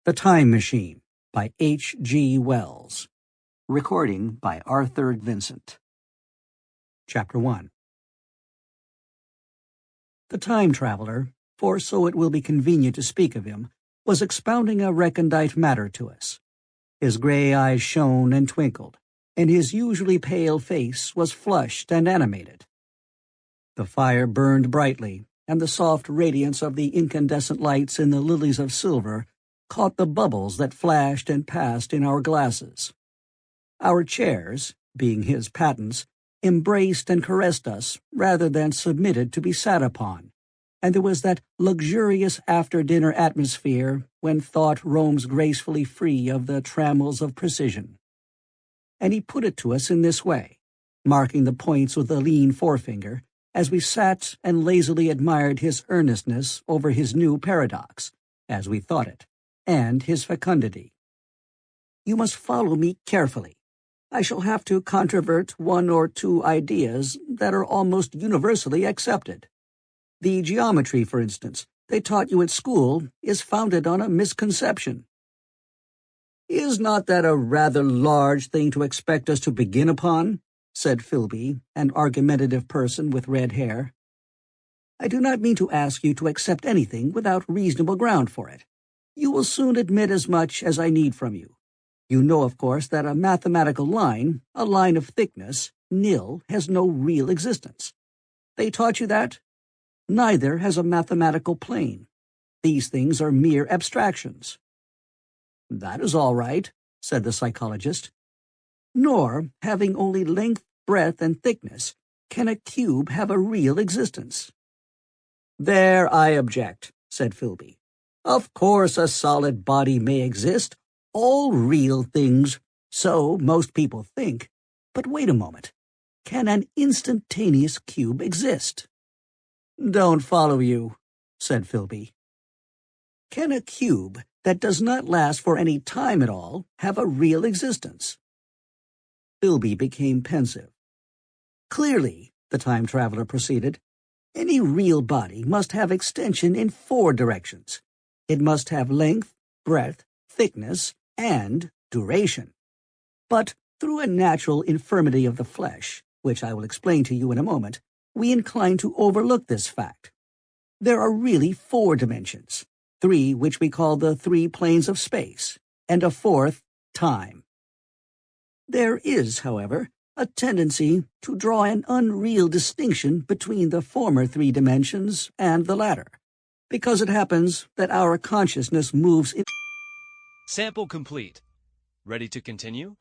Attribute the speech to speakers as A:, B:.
A: The Time Machine by H.G. Wells. Recording by Arthur Vincet. Chapter 1. The time traveler, for so it will be convenient to speak of him, was expounding a recondite matter to us. His gray eyes shone and twinkled, and his usually pale face was flushed and animated. The fire burned brightly, and the soft radiance of the incandescent lights in the lilies of silver caught the bubbles that flashed and passed in our glasses. Our chairs, being his patents, embraced and caressed us rather than submitted to be sat upon, and there was that luxurious after-dinner atmosphere when thought roams gracefully free of the trammels of precision. And he put it to us in this way, marking the points with a lean forefinger, as we sat and lazily admired his earnestness over his new paradox, as we thought it, and his fecundity. You must follow me carefully. I shall have to controvert one or two ideas that are almost universally accepted. The geometry, for instance, they taught you at school is founded on a misconception. Is not that a rather large thing to expect us to begin upon? Said Philby, an argumentative person with red hair. I do not mean to ask you to accept anything without reasonable ground for it. You will soon admit as much as I need from you. You know, of course, that a mathematical line, a line of thickness, nil, has no real existence. They taught you that? Neither has a mathematical plane. These things are mere abstractions. That is all right, said the psychologist. Nor, having only length, breadth, and thickness, can a cube have a real existence. There I object, said Philby. Of course a solid body may exist, all real things, so most people think. But wait a moment. Can an instantaneous cube exist? Don't follow you, said Philby. Can a cube that does not last for any time at all have a real existence? Philby became pensive. Clearly, the time traveler proceeded, any real body must have extension in 4 directions. It must have length, breadth, thickness, and duration. But through a natural infirmity of the flesh, which I will explain to you in a moment, we incline to overlook this fact. There are really 4 dimensions, 3 which we call the 3 planes of space, and a 4th, time. There is, however, a tendency to draw an unreal distinction between the former 3 dimensions and the latter, because it happens that our consciousness moves in.
B: Sample complete. Ready to continue?